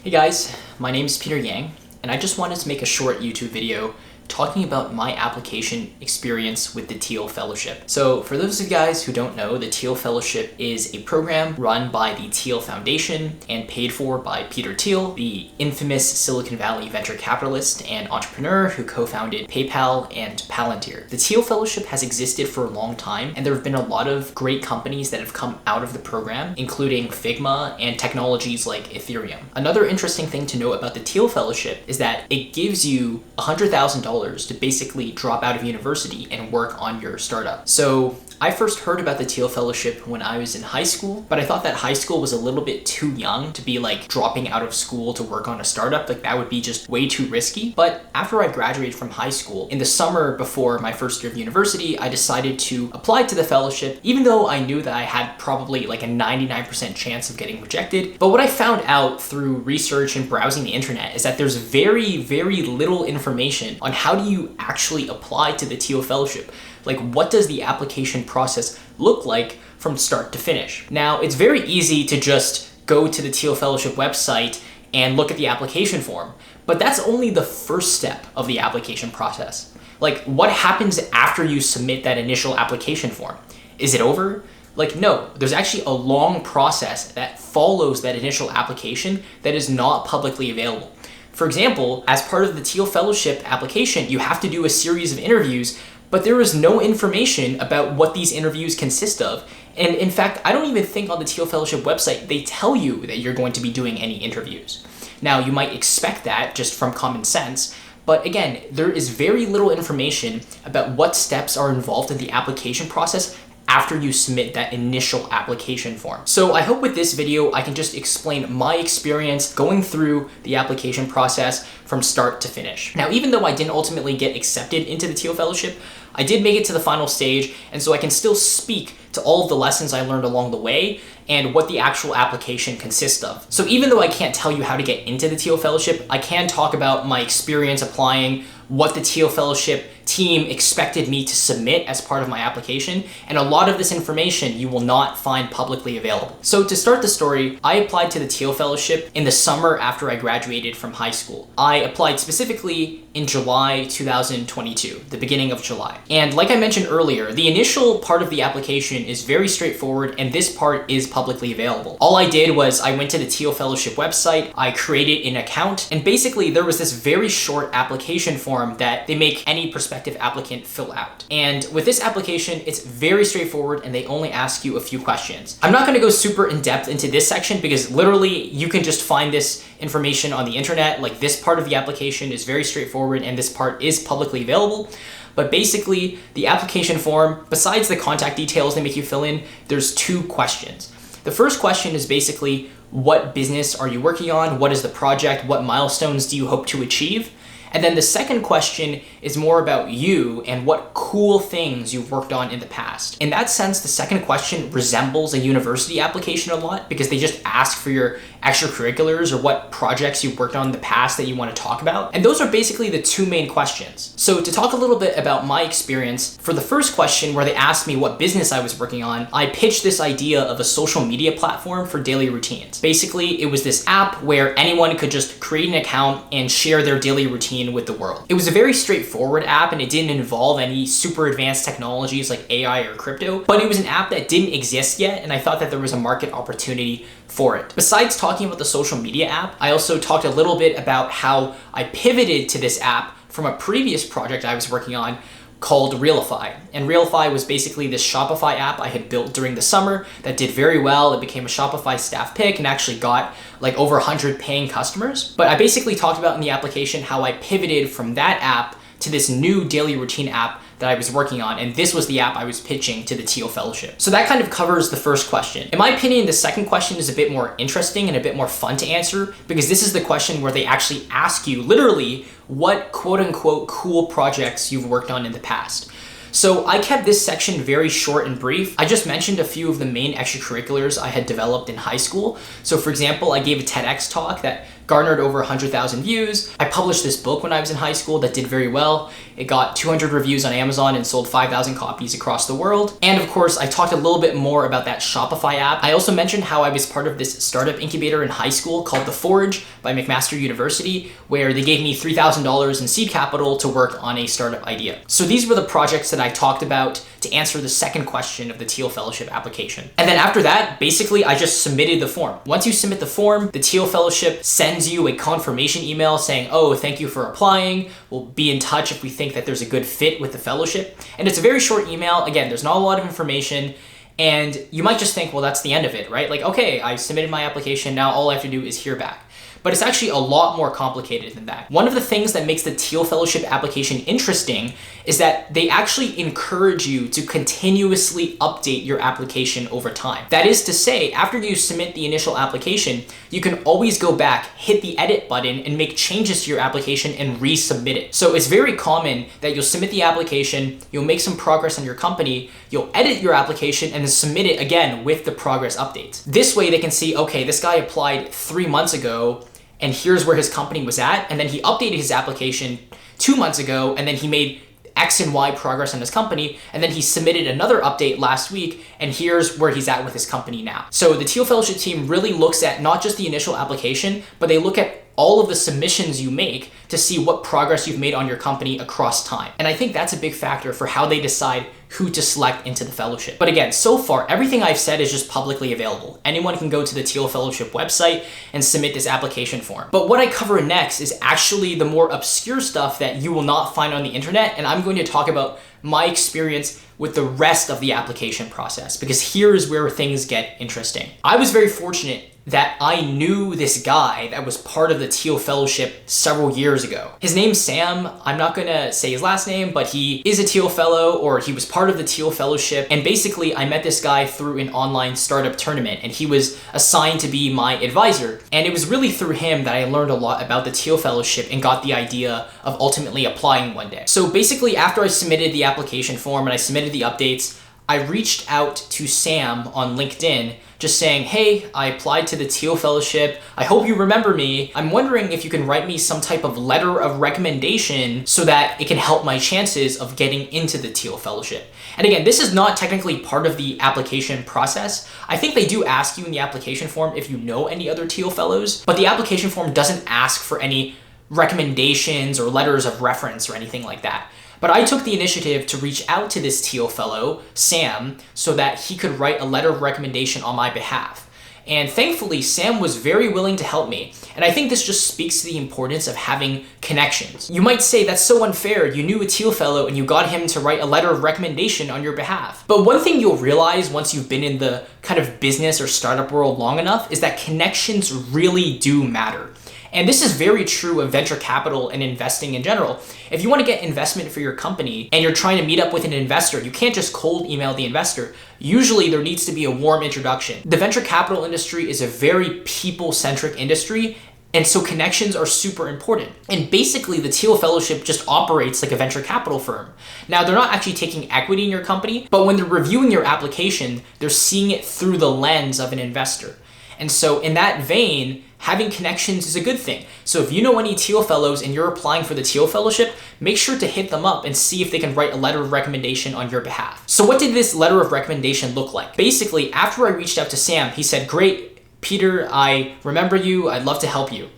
Hey guys, my name is Peter Yang, and I just wanted to make a short YouTube video talking about my application experience with the Thiel Fellowship. So for those of you guys who don't know, the Thiel Fellowship is a program run by the Thiel Foundation and paid for by Peter Thiel, the infamous Silicon Valley venture capitalist and entrepreneur who co-founded PayPal and Palantir. The Thiel Fellowship has existed for a long time, and there have been a lot of great companies that have come out of the program, including Figma and technologies like Ethereum. Another interesting thing to know about the Thiel Fellowship is that it gives you $100,000 to basically drop out of university and work on your startup. So I first heard about the Thiel Fellowship when I was in high school, but I thought that high school was a little bit too young to be like dropping out of school to work on a startup. Like that would be just way too risky. But after I graduated from high school, in the summer before my first year of university, I decided to apply to the fellowship, even though I knew that I had probably like a 99% chance of getting rejected. But what I found out through research and browsing the internet is that there's very, very little information on how do you actually apply to the Thiel Fellowship. Like, what does the application process look like from start to finish? Now, it's very easy to just go to the Thiel Fellowship website and look at the application form, but that's only the first step of the application process. Like, what happens after you submit that initial application form? Is it over? Like, no, there's actually a long process that follows that initial application that is not publicly available. For example, as part of the Thiel Fellowship application, you have to do a series of interviews, but there is no information about what these interviews consist of. And in fact, I don't even think on the Thiel Fellowship website, they tell you that you're going to be doing any interviews. Now, you might expect that just from common sense, but again, there is very little information about what steps are involved in the application process after you submit that initial application form. So I hope with this video, I can just explain my experience going through the application process from start to finish. Now, even though I didn't ultimately get accepted into the Thiel Fellowship, I did make it to the final stage, and so I can still speak to all of the lessons I learned along the way and what the actual application consists of. So even though I can't tell you how to get into the Thiel Fellowship, I can talk about my experience applying, what the Thiel Fellowship team expected me to submit as part of my application, and a lot of this information you will not find publicly available. So to start the story, I applied to the Thiel Fellowship in the summer after I graduated from high school. I applied specifically in July 2022, the beginning of July. And like I mentioned earlier, the initial part of the application is very straightforward, and this part is publicly available. All I did was I went to the Thiel Fellowship website, I created an account, and basically there was this very short application form that they make any prospective applicant fill out. And with this application, it's very straightforward and they only ask you a few questions. I'm not gonna go super in depth into this section because literally you can just find this information on the internet. Like, this part of the application is very straightforward and this part is publicly available. But basically, the application form, besides the contact details they make you fill in, there's two questions. The first question is basically, what business are you working on? What is the project? What milestones do you hope to achieve? And then the second question is more about you and what cool things you've worked on in the past. In that sense, the second question resembles a university application a lot because they just ask for your extracurriculars or what projects you've worked on in the past that you want to talk about. And those are basically the two main questions. So to talk a little bit about my experience, for the first question where they asked me what business I was working on, I pitched this idea of a social media platform for daily routines. Basically, it was this app where anyone could just create an account and share their daily routine with the world. It was a very straightforward app and it didn't involve any super advanced technologies like AI or crypto, but it was an app that didn't exist yet, and I thought that there was a market opportunity for it. Besides talking about the social media app, I also talked a little bit about how I pivoted to this app from a previous project I was working on called Realify. And Realify was basically this Shopify app I had built during the summer that did very well. It became a Shopify staff pick and actually got like over 100 paying customers. But I basically talked about in the application how I pivoted from that app to this new daily routine app that I was working on, and this was the app I was pitching to the Thiel Fellowship. So that kind of covers the first question. In my opinion, the second question is a bit more interesting and a bit more fun to answer because this is the question where they actually ask you literally what quote-unquote cool projects you've worked on in the past. So I kept this section very short and brief. I just mentioned a few of the main extracurriculars I had developed in high school. So for example, I gave a TEDx talk that garnered over 100,000 views. I published this book when I was in high school that did very well. It got 200 reviews on Amazon and sold 5,000 copies across the world. And of course, I talked a little bit more about that Shopify app. I also mentioned how I was part of this startup incubator in high school called The Forge by McMaster University, where they gave me $3,000 in seed capital to work on a startup idea. So these were the projects that I talked about to answer the second question of the Thiel Fellowship application. And then after that, basically I just submitted the form. Once you submit the form, the Thiel Fellowship sends you a confirmation email saying, oh, thank you for applying. We'll be in touch if we think that there's a good fit with the fellowship. And it's a very short email. Again, there's not a lot of information. And you might just think, well, that's the end of it, right? Like, okay, I submitted my application. Now all I have to do is hear back. But it's actually a lot more complicated than that. One of the things that makes the Thiel Fellowship application interesting is that they actually encourage you to continuously update your application over time. That is to say, after you submit the initial application, you can always go back, hit the edit button, and make changes to your application and resubmit it. So it's very common that you'll submit the application, you'll make some progress on your company, you'll edit your application, and then submit it again with the progress updates. This way they can see, okay, this guy applied 3 months ago, and here's where his company was at, and then he updated his application 2 months ago, and then he made X and Y progress on his company, and then he submitted another update last week, and here's where he's at with his company now. So the Thiel Fellowship team really looks at not just the initial application, but they look at all of the submissions you make to see what progress you've made on your company across time. And I think that's a big factor for how they decide who to select into the fellowship. But again, so far, everything I've said is just publicly available. Anyone can go to the Thiel Fellowship website and submit this application form. But what I cover next is actually the more obscure stuff that you will not find on the internet, and I'm going to talk about my experience with the rest of the application process, because here is where things get interesting. I was very fortunate that I knew this guy that was part of the Thiel Fellowship several years ago. His name's Sam. I'm not gonna say his last name, but he is a Thiel Fellow, or he was part of the Thiel Fellowship. And basically, I met this guy through an online startup tournament, and he was assigned to be my advisor. And it was really through him that I learned a lot about the Thiel Fellowship and got the idea of ultimately applying one day. So basically, after I submitted the application form and I submitted the updates, I reached out to Sam on LinkedIn just saying, hey, I applied to the Thiel Fellowship. I hope you remember me. I'm wondering if you can write me some type of letter of recommendation so that it can help my chances of getting into the Thiel Fellowship. And again, this is not technically part of the application process. I think they do ask you in the application form if you know any other Thiel Fellows, but the application form doesn't ask for any recommendations or letters of reference or anything like that. But I took the initiative to reach out to this Thiel Fellow, Sam, so that he could write a letter of recommendation on my behalf. And thankfully, Sam was very willing to help me. And I think this just speaks to the importance of having connections. You might say, that's so unfair. You knew a Thiel Fellow and you got him to write a letter of recommendation on your behalf. But one thing you'll realize once you've been in the kind of business or startup world long enough is that connections really do matter. And this is very true of venture capital and investing in general. If you want to get investment for your company and you're trying to meet up with an investor, you can't just cold email the investor. Usually there needs to be a warm introduction. The venture capital industry is a very people-centric industry, and so connections are super important. And basically the Thiel Fellowship just operates like a venture capital firm. Now, they're not actually taking equity in your company, but when they're reviewing your application, they're seeing it through the lens of an investor. And so in that vein, having connections is a good thing. So if you know any Thiel Fellows and you're applying for the Thiel Fellowship, make sure to hit them up and see if they can write a letter of recommendation on your behalf. So what did this letter of recommendation look like? Basically, after I reached out to Sam, he said, great, Peter, I remember you. I'd love to help you.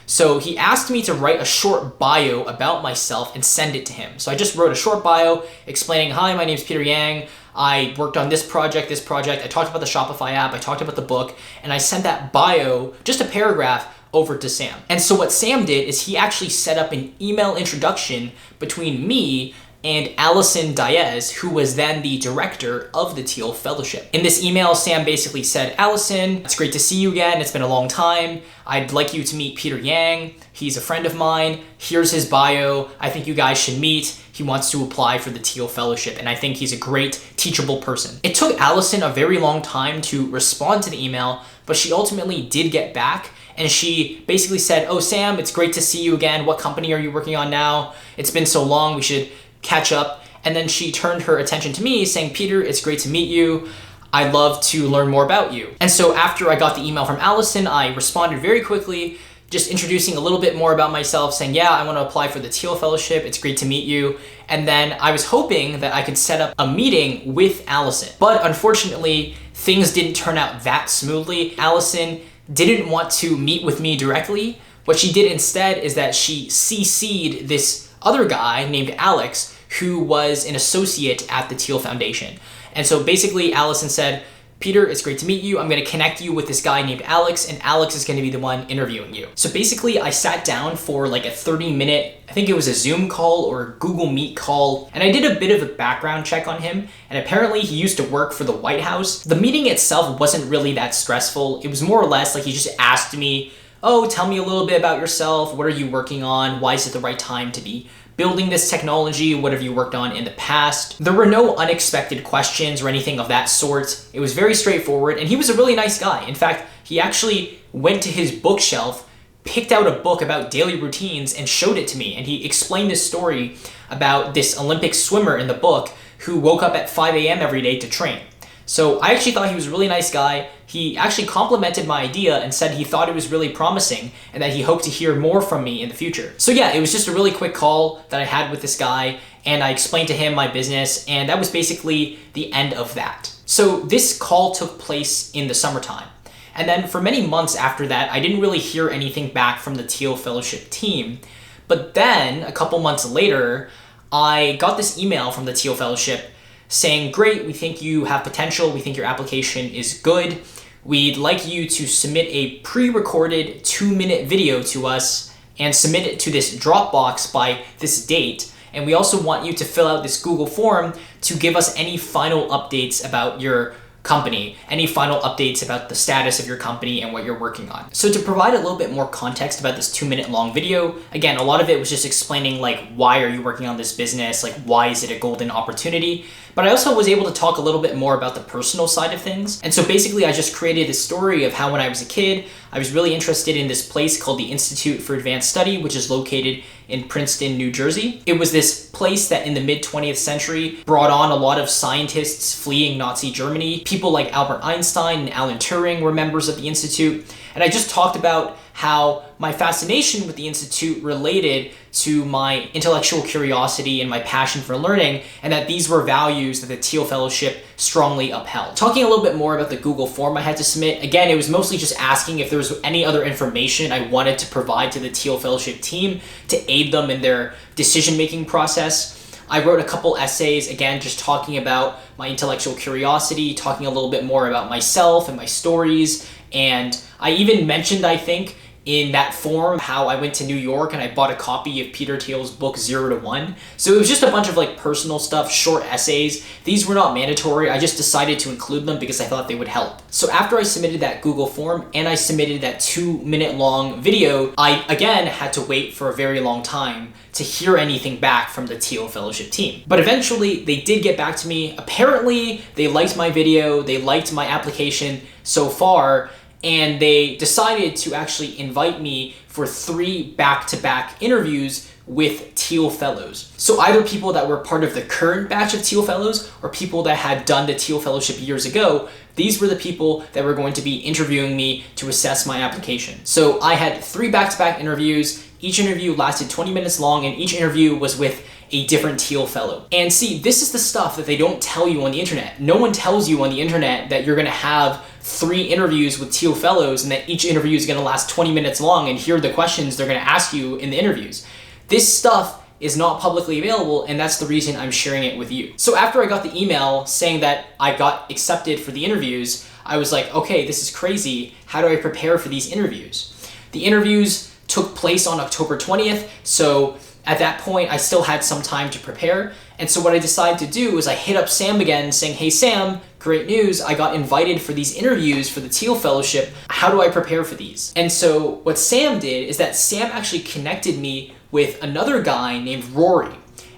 So he asked me to write a short bio about myself and send it to him. So I just wrote a short bio explaining, hi, my name's Peter Yang. I worked on this project. I talked about the Shopify app. I talked about the book, and I sent that bio, just a paragraph, over to Sam. And so what Sam did is he actually set up an email introduction between me and Allison Diaz, who was then the director of the Thiel Fellowship. In this email, Sam basically said, Allison, it's great to see you again. It's been a long time. I'd like you to meet Peter Yang. He's a friend of mine. Here's his bio. I think you guys should meet. He wants to apply for the Thiel Fellowship, and I think he's a great, teachable person. It took Allison a very long time to respond to the email, but she ultimately did get back, and she basically said, oh, Sam, it's great to see you again. What company are you working on now? It's been so long. We should catch up. And then she turned her attention to me saying, Peter, it's great to meet you. I'd love to learn more about you. And so after I got the email from Allison, I responded very quickly just introducing a little bit more about myself, saying, yeah, I want to apply for the Thiel Fellowship. It's great to meet you. And then I was hoping that I could set up a meeting with Allison. But unfortunately, things didn't turn out that smoothly. Allison didn't want to meet with me directly. What she did instead is that she CC'd this other guy named Alex, who was an associate at the Thiel Foundation. And so basically Allison said, Peter, it's great to meet you. I'm going to connect you with this guy named Alex, and Alex is going to be the one interviewing you. So basically I sat down for like a 30-minute, I think it was a Zoom call or a Google Meet call, and I did a bit of a background check on him, and apparently he used to work for the White House. The meeting itself wasn't really that stressful. It was more or less like he just asked me, oh, tell me a little bit about yourself. What are you working on? Why is it the right time to be building this technology? What have you worked on in the past? There were no unexpected questions or anything of that sort. It was very straightforward, and he was a really nice guy. In fact, he actually went to his bookshelf, picked out a book about daily routines, and showed it to me. And he explained this story about this Olympic swimmer in the book who woke up at 5 a.m. every day to train. So I actually thought he was a really nice guy. He actually complimented my idea and said he thought it was really promising and that he hoped to hear more from me in the future. So yeah, it was just a really quick call that I had with this guy, and I explained to him my business, and that was basically the end of that. So this call took place in the summertime. And then for many months after that, I didn't really hear anything back from the Thiel Fellowship team. But then a couple months later, I got this email from the Thiel Fellowship saying, great, we think you have potential, we think your application is good. We'd like you to submit a pre-recorded 2-minute video to us and submit it to this Dropbox by this date. And we also want you to fill out this Google form to give us any final updates about your company, any final updates about the status of your company and what you're working on. So to provide a little bit more context about this 2-minute long video, again, a lot of it was just explaining like, why are you working on this business? Like, why is it a golden opportunity? But I also was able to talk a little bit more about the personal side of things. And so basically I just created this story of how when I was a kid, I was really interested in this place called the Institute for Advanced Study, which is located in Princeton, New Jersey. It was this place that in the mid-20th century brought on a lot of scientists fleeing Nazi Germany. People like Albert Einstein and Alan Turing were members of the Institute. And I just talked about how my fascination with the Institute related to my intellectual curiosity and my passion for learning, and that these were values that the Thiel Fellowship strongly upheld. Talking a little bit more about the Google form I had to submit, again, it was mostly just asking if there was any other information I wanted to provide to the Thiel Fellowship team to aid them in their decision-making process. I wrote a couple essays, again, just talking about my intellectual curiosity, talking a little bit more about myself and my stories, and I even mentioned, I think, in that form how I went to New York and I bought a copy of Peter Thiel's book 0 to 1. So it was just a bunch of like personal stuff, short essays. These were not mandatory. I just decided to include them because I thought they would help. So after I submitted that Google form and I submitted that 2-minute long video, I again had to wait for a very long time to hear anything back from the Thiel Fellowship team. But eventually they did get back to me. Apparently they liked my video, they liked my application so far, and they decided to actually invite me for 3 back-to-back interviews with Thiel Fellows. So either people that were part of the current batch of Thiel Fellows or people that had done the Thiel Fellowship years ago, these were the people that were going to be interviewing me to assess my application. So I had 3 back-to-back interviews. Each interview lasted 20 minutes long, and each interview was with a different Thiel Fellow. And see, this is the stuff that they don't tell you on the internet. No one tells you on the internet that you're gonna have 3 interviews with Thiel Fellows and that each interview is gonna last 20 minutes long, and here are the questions they're gonna ask you in the interviews. This stuff is not publicly available, and that's the reason I'm sharing it with you. So after I got the email saying that I got accepted for the interviews, I was like, okay, this is crazy. How do I prepare for these interviews? The interviews took place on October 20th, so at that point, I still had some time to prepare. And so what I decided to do was I hit up Sam again saying, hey Sam, great news, I got invited for these interviews for the Thiel Fellowship. How do I prepare for these? And so what Sam did is that Sam actually connected me with another guy named Rory.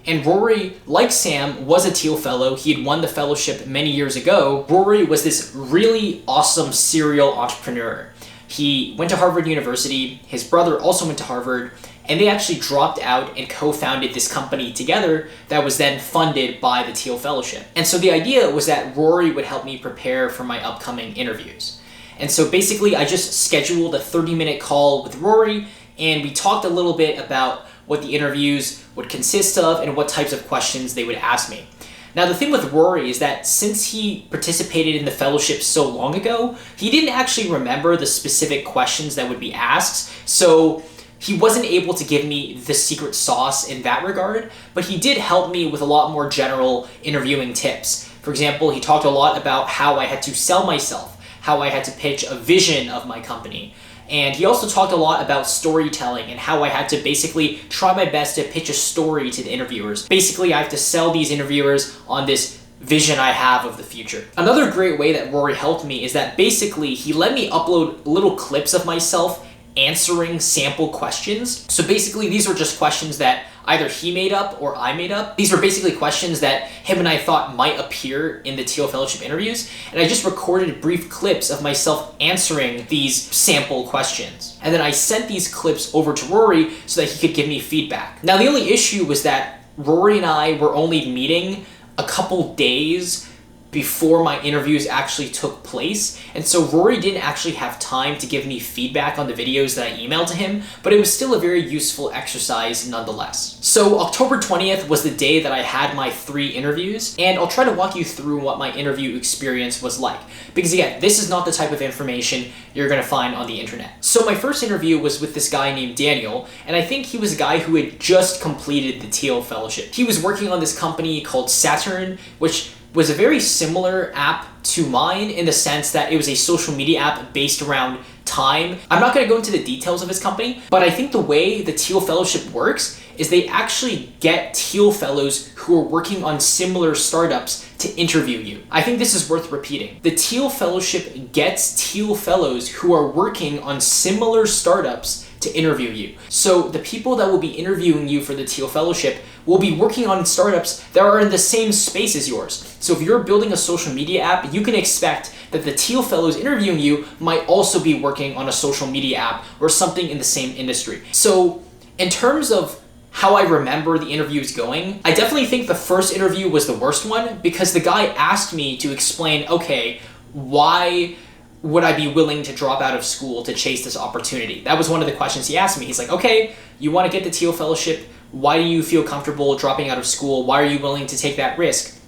And Rory, like Sam, was a Thiel Fellow. He had won the fellowship many years ago. Rory was this really awesome serial entrepreneur. He went to Harvard University, his brother also went to Harvard, and they actually dropped out and co-founded this company together that was then funded by the Thiel Fellowship. And so the idea was that Rory would help me prepare for my upcoming interviews. And so basically I just scheduled a 30-minute call with Rory, and we talked a little bit about what the interviews would consist of and what types of questions they would ask me. Now, the thing with Rory is that since he participated in the fellowship so long ago, he didn't actually remember the specific questions that would be asked, so he wasn't able to give me the secret sauce in that regard, but he did help me with a lot more general interviewing tips. For example, he talked a lot about how I had to sell myself, how I had to pitch a vision of my company. And he also talked a lot about storytelling and how I had to basically try my best to pitch a story to the interviewers. Basically, I have to sell these interviewers on this vision I have of the future. Another great way that Rory helped me is that basically he let me upload little clips of myself answering sample questions. So basically these were just questions that either he made up or I made up. These were basically questions that him and I thought might appear in the Thiel Fellowship interviews, and I just recorded brief clips of myself answering these sample questions. And then I sent these clips over to Rory so that he could give me feedback. Now, the only issue was that Rory and I were only meeting a couple days before my interviews actually took place, and so Rory didn't actually have time to give me feedback on the videos that I emailed to him, but it was still a very useful exercise nonetheless. So October 20th was the day that I had my 3 interviews, and I'll try to walk you through what my interview experience was like, because again, this is not the type of information you're going to find on the internet. So my first interview was with this guy named Daniel, and I think he was a guy who had just completed the Thiel Fellowship. He was working on this company called Saturn, which was a very similar app to mine in the sense that it was a social media app based around time. I'm not going to go into the details of his company, but I think the way the Thiel Fellowship works is they actually get Thiel Fellows who are working on similar startups to interview you. I think this is worth repeating. The Thiel Fellowship gets Thiel Fellows who are working on similar startups to interview you. So the people that will be interviewing you for the Thiel Fellowship will be working on startups that are in the same space as yours. So if you're building a social media app, you can expect that the Thiel Fellows interviewing you might also be working on a social media app or something in the same industry. So in terms of how I remember the interviews going, I definitely think the first interview was the worst one because the guy asked me to explain, okay, why would I be willing to drop out of school to chase this opportunity? That was one of the questions he asked me. He's like, okay, you want to get the Thiel Fellowship. Why do you feel comfortable dropping out of school? Why are you willing to take that risk?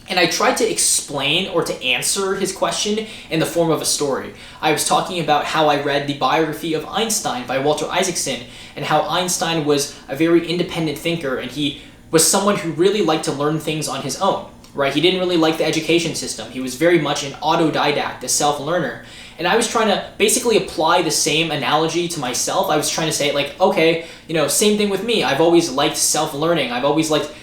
And I tried to explain or to answer his question in the form of a story. I was talking about how I read the biography of Einstein by Walter Isaacson and how Einstein was a very independent thinker and he was someone who really liked to learn things on his own. Right? He didn't really like the education system. He was very much an autodidact, a self-learner. And I was trying to basically apply the same analogy to myself. I was trying to say like, okay, same thing with me. I've always liked self-learning. I've always liked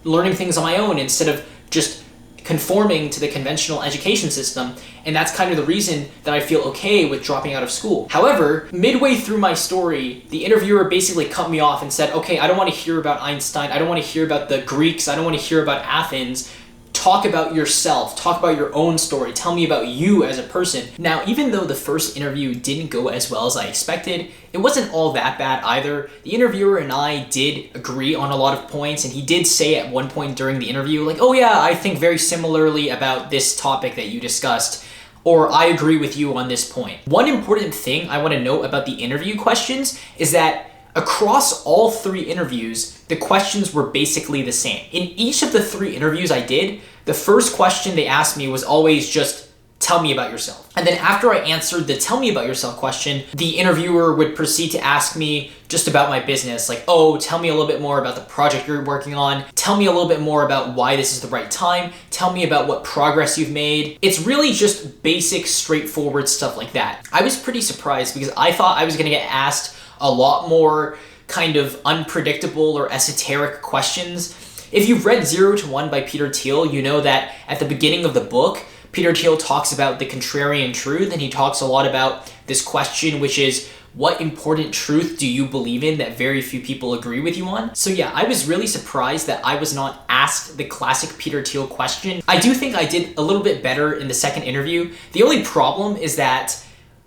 learning things on my own instead of just conforming to the conventional education system. And that's kind of the reason that I feel okay with dropping out of school. However, midway through my story, the interviewer basically cut me off and said, okay, I don't want to hear about Einstein. I don't want to hear about the Greeks. I don't want to hear about Athens. Talk about yourself, talk about your own story, tell me about you as a person. Now, even though the first interview didn't go as well as I expected, it wasn't all that bad either. The interviewer and I did agree on a lot of points, and he did say at one point during the interview, like, oh yeah, I think very similarly about this topic that you discussed, or I agree with you on this point. One important thing I want to note about the interview questions is that across all 3 interviews, the questions were basically the same. In each of the 3 interviews I did, the first question they asked me was always just, tell me about yourself. And then after I answered the tell me about yourself question, the interviewer would proceed to ask me just about my business, like, oh, tell me a little bit more about the project you're working on. Tell me a little bit more about why this is the right time. Tell me about what progress you've made. It's really just basic, straightforward stuff like that. I was pretty surprised because I thought I was gonna get asked a lot more kind of unpredictable or esoteric questions. If you've read 0 to 1 by Peter Thiel, you know that at the beginning of the book, Peter Thiel talks about the contrarian truth, and he talks a lot about this question, which is, what important truth do you believe in that very few people agree with you on? So yeah, I was really surprised that I was not asked the classic Peter Thiel question. I do think I did a little bit better in the second interview. The only problem is that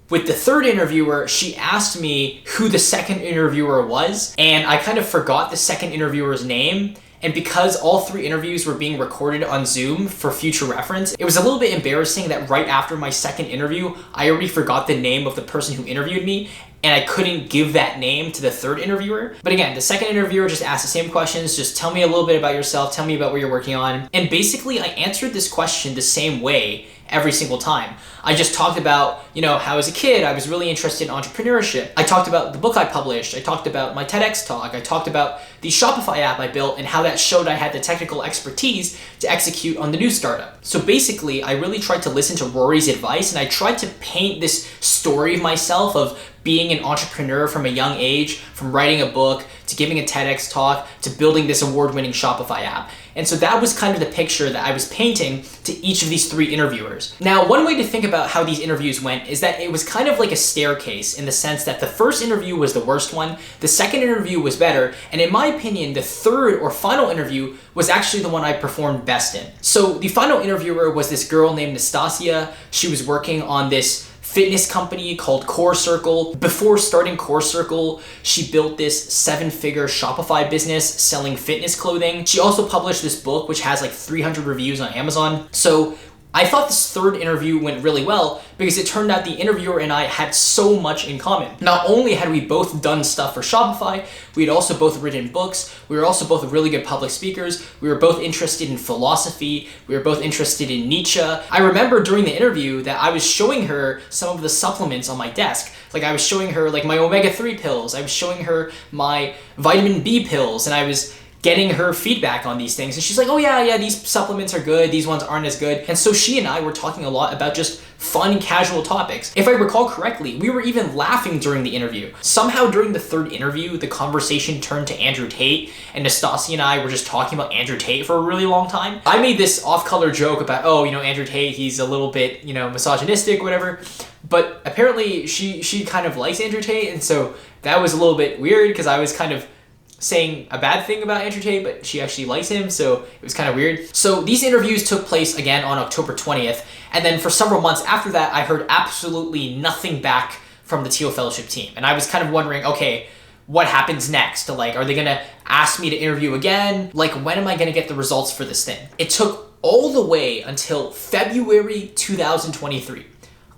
with the third interviewer, she asked me who the second interviewer was, and I kind of forgot the second interviewer's name, And because all 3 interviews were being recorded on Zoom for future reference, it was a little bit embarrassing that right after my second interview, I already forgot the name of the person who interviewed me, and I couldn't give that name to the third interviewer. But again, the second interviewer just asked the same questions, just tell me a little bit about yourself, tell me about what you're working on. And basically I answered this question the same way every single time. I just talked about, how as a kid, I was really interested in entrepreneurship. I talked about the book I published. I talked about my TEDx talk. I talked about the Shopify app I built and how that showed I had the technical expertise to execute on the new startup. So basically, I really tried to listen to Rory's advice, and I tried to paint this story of myself of being an entrepreneur from a young age, from writing a book, to giving a TEDx talk, to building this award-winning Shopify app. And so that was kind of the picture that I was painting to each of these 3 interviewers. Now, one way to think about how these interviews went is that it was kind of like a staircase in the sense that the first interview was the worst one, the second interview was better, and in my opinion, the third or final interview was actually the one I performed best in. So the final interviewer was this girl named Nastasia. She was working on this fitness company called Core Circle. Before starting Core Circle, she built this 7-figure Shopify business selling fitness clothing. She also published this book, which has like 300 reviews on Amazon. So I thought this third interview went really well because it turned out the interviewer and I had so much in common. Not only had we both done stuff for Shopify, we had also both written books. We were also both really good public speakers. We were both interested in philosophy. We were both interested in Nietzsche. I remember during the interview that I was showing her some of the supplements on my desk. Like I was showing her like my omega-3 pills. I was showing her my vitamin B pills, and I was getting her feedback on these things. And she's like, oh yeah, these supplements are good, these ones aren't as good. And so she and I were talking a lot about just fun, casual topics. If I recall correctly, we were even laughing during the interview. Somehow during the third interview, the conversation turned to Andrew Tate, and Nastasia and I were just talking about Andrew Tate for a really long time. I made this off-color joke about, Andrew Tate, he's a little bit, misogynistic, whatever. But apparently she kind of likes Andrew Tate, and so that was a little bit weird because I was kind of saying a bad thing about Andrew Tate, but she actually likes him, so it was kind of weird. So these interviews took place again on October 20th, and then for several months after that, I heard absolutely nothing back from the Thiel Fellowship team. And I was kind of wondering, okay, what happens next? Like, are they gonna ask me to interview again? Like, when am I gonna get the results for this thing? It took all the way until February 2023.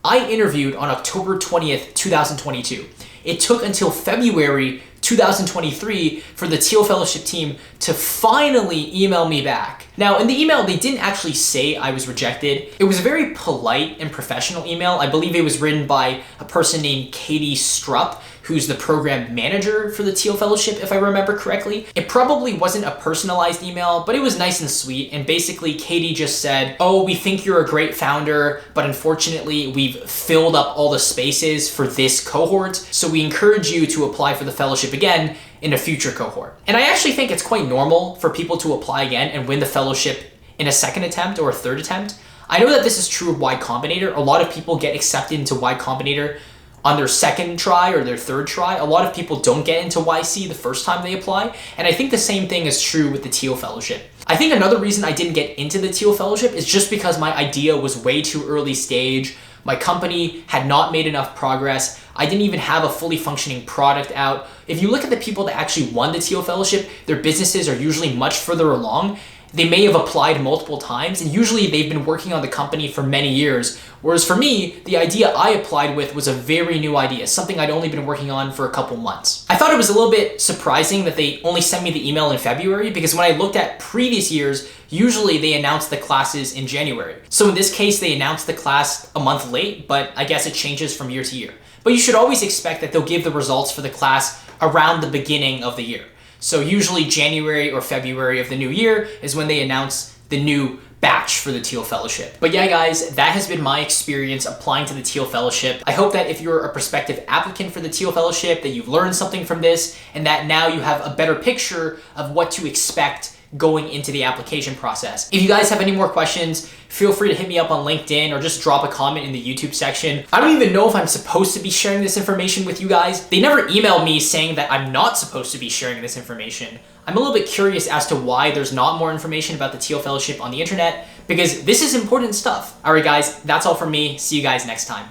I interviewed on October 20th, 2022. It took until February 2023 for the Thiel Fellowship team to finally email me back. Now, in the email, they didn't actually say I was rejected. It was a very polite and professional email. I believe it was written by a person named Katie Strupp, who's the program manager for the Thiel Fellowship, if I remember correctly. It probably wasn't a personalized email, but it was nice and sweet. And basically, Katie just said, oh, we think you're a great founder, but unfortunately, we've filled up all the spaces for this cohort. So we encourage you to apply for the fellowship again in a future cohort. And I actually think it's quite normal for people to apply again and win the fellowship in a second attempt or a third attempt. I know that this is true of Y Combinator. A lot of people get accepted into Y Combinator on their second try or their third try. A lot of people don't get into YC the first time they apply, and I think the same thing is true with the Thiel Fellowship. I think another reason I didn't get into the Thiel Fellowship is just because my idea was way too early stage. My company had not made enough progress. I didn't even have a fully functioning product out. If you look at the people that actually won the Thiel Fellowship, their businesses are usually much further along. They may have applied multiple times, and usually they've been working on the company for many years. Whereas for me, the idea I applied with was a very new idea, something I'd only been working on for a couple months. I thought it was a little bit surprising that they only sent me the email in February, because when I looked at previous years, usually they announced the classes in January. So in this case, they announced the class a month late, but I guess it changes from year to year. But you should always expect that they'll give the results for the class around the beginning of the year. So usually January or February of the new year is when they announce the new batch for the Thiel Fellowship. But yeah, guys, that has been my experience applying to the Thiel Fellowship. I hope that if you're a prospective applicant for the Thiel Fellowship, that you've learned something from this and that now you have a better picture of what to expect going into the application process. If you guys have any more questions, feel free to hit me up on LinkedIn or just drop a comment in the YouTube section. I don't even know if I'm supposed to be sharing this information with you guys. They never emailed me saying that I'm not supposed to be sharing this information. I'm a little bit curious as to why there's not more information about the Thiel Fellowship on the internet, because this is important stuff. All right, guys, that's all from me. See you guys next time.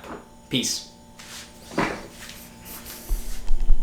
Peace.